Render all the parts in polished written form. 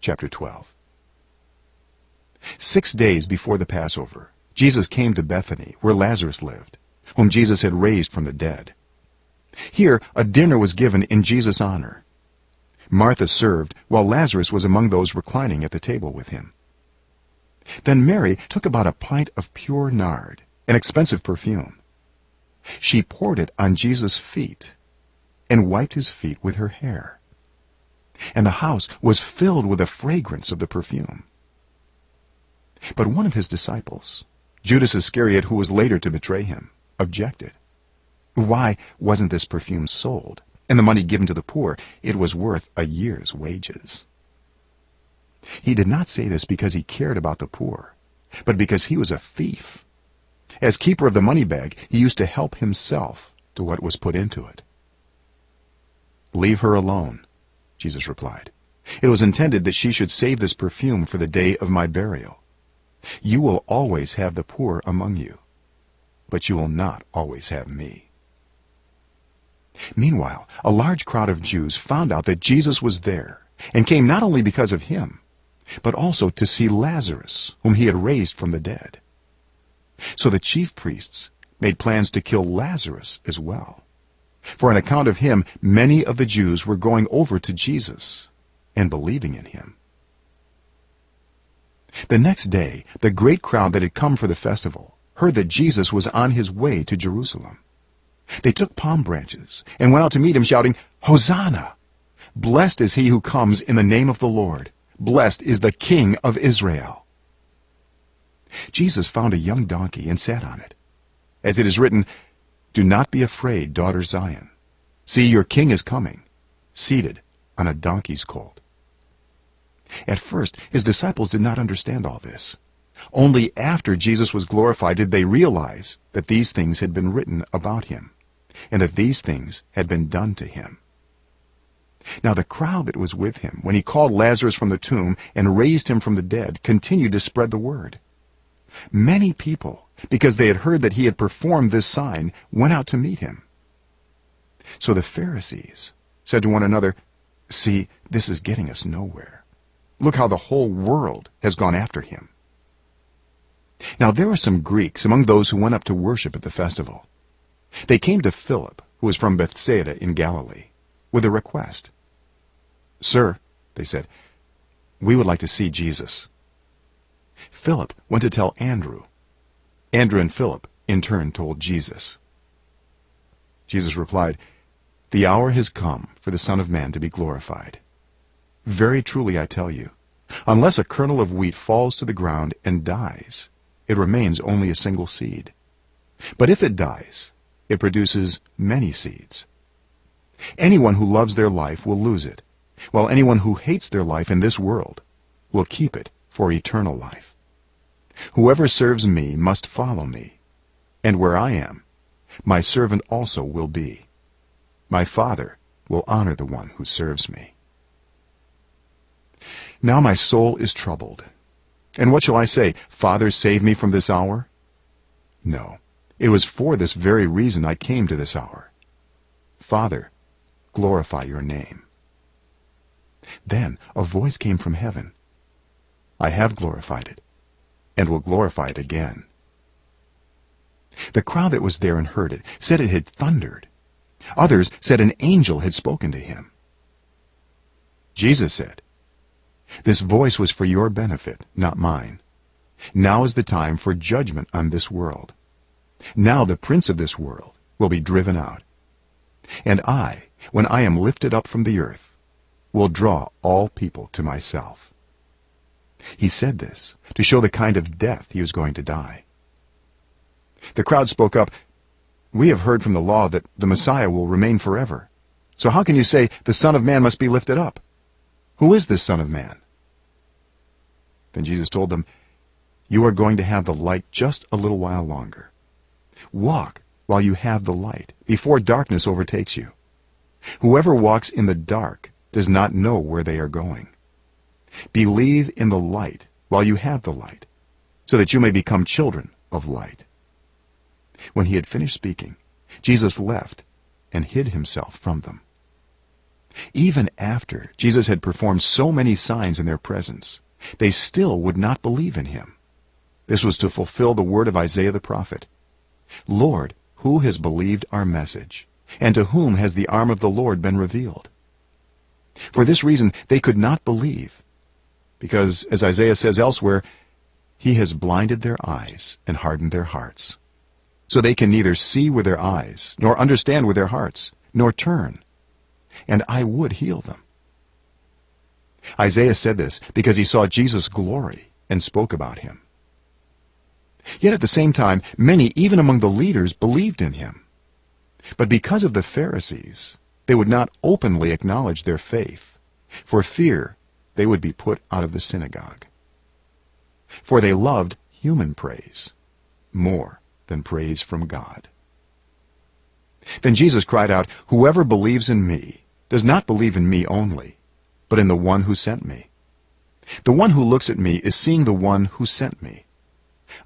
chapter 12. 6 days before the Passover, Jesus came to Bethany, where Lazarus lived, whom Jesus had raised from the dead. Here a dinner was given in Jesus' honor. Martha served, while Lazarus was among those reclining at the table with him. Then Mary took about a pint of pure nard, an expensive perfume. She poured it on Jesus' feet and wiped his feet with her hair. And the house was filled with the fragrance of the perfume. But one of his disciples, Judas Iscariot, who was later to betray him, objected. Why wasn't this perfume sold and the money given to the poor? It was worth a year's wages. He did not say this because he cared about the poor, but because he was a thief. As keeper of the money bag, he used to help himself to what was put into it. "Leave her alone," Jesus replied. "It was intended that she should save this perfume for the day of my burial. You will always have the poor among you, but you will not always have me." Meanwhile, a large crowd of Jews found out that Jesus was there and came not only because of him, but also to see Lazarus, whom he had raised from the dead. So the chief priests made plans to kill Lazarus as well. For on account of him, many of the Jews were going over to Jesus and believing in him. The next day, the great crowd that had come for the festival heard that Jesus was on his way to Jerusalem. They took palm branches and went out to meet him, shouting, "Hosanna! Blessed is he who comes in the name of the Lord. Blessed is the King of Israel." Jesus found a young donkey and sat on it. As it is written, "Do not be afraid, daughter Zion. See, your king is coming, seated on a donkey's colt." At first, his disciples did not understand all this. Only after Jesus was glorified did they realize that these things had been written about him, and that these things had been done to him. Now the crowd that was with him when he called Lazarus from the tomb and raised him from the dead continued to spread the word. Many people, because they had heard that he had performed this sign, went out to meet him. So the Pharisees said to one another, "See, this is getting us nowhere. Look how the whole world has gone after him." Now there were some Greeks among those who went up to worship at the festival. They came to Philip, who was from Bethsaida in Galilee, with a request. "Sir," they said, "we would like to see Jesus." Philip went to tell Andrew. Andrew and Philip in turn told Jesus. Jesus replied, "The hour has come for the Son of Man to be glorified. Very truly I tell you, unless a kernel of wheat falls to the ground and dies, it remains only a single seed. But if it dies, it produces many seeds. Anyone who loves their life will lose it, while anyone who hates their life in this world will keep it for eternal life. Whoever serves me must follow me, and where I am, my servant also will be. My Father will honor the one who serves me. Now my soul is troubled. And what shall I say? Father, save me from this hour? No, it was for this very reason I came to this hour. Father, glorify your name." Then a voice came from heaven. "I have glorified it, and will glorify it again." The crowd that was there and heard it said it had thundered. Others said an angel had spoken to him. Jesus said, "This voice was for your benefit, not mine. Now is the time for judgment on this world. Now the prince of this world will be driven out. And I, when I am lifted up from the earth, will draw all people to myself." He said this to show the kind of death he was going to die. The crowd spoke up, "We have heard from the law that the Messiah will remain forever. So how can you say the Son of Man must be lifted up? Who is this Son of Man?" Then Jesus told them, "You are going to have the light just a little while longer. Walk while you have the light, before darkness overtakes you. Whoever walks in the dark does not know where they are going. Believe in the light while you have the light, so that you may become children of light." When he had finished speaking, Jesus left and hid himself from them. Even after Jesus had performed so many signs in their presence, they still would not believe in him. This was to fulfill the word of Isaiah the prophet. Lord, who has believed our message? And to whom has the arm of the Lord been revealed? For this reason they could not believe, because, as Isaiah says elsewhere, he has blinded their eyes and hardened their hearts, so they can neither see with their eyes, nor understand with their hearts, nor turn, and I would heal them. Isaiah said this because he saw Jesus' glory and spoke about him. Yet at the same time, many, even among the leaders, believed in him. But because of the Pharisees, they would not openly acknowledge their faith, for fear they would be put out of the synagogue. For they loved human praise more than praise from God. Then Jesus cried out, "Whoever believes in me does not believe in me only, but in the one who sent me. The one who looks at me is seeing the one who sent me.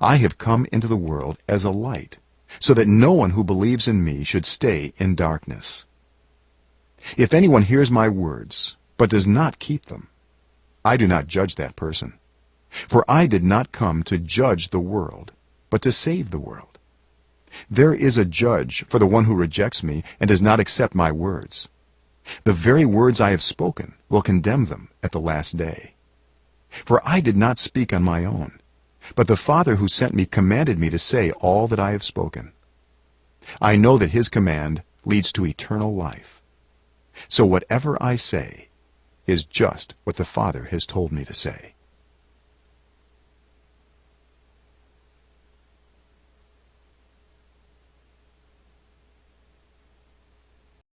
I have come into the world as a light, so that no one who believes in me should stay in darkness. If anyone hears my words, but does not keep them, I do not judge that person. For I did not come to judge the world, but to save the world. There is a judge for the one who rejects me and does not accept my words. The very words I have spoken will condemn them at the last day. For I did not speak on my own, but the Father who sent me commanded me to say all that I have spoken. I know that his command leads to eternal life. So whatever I say is just what the Father has told me to say."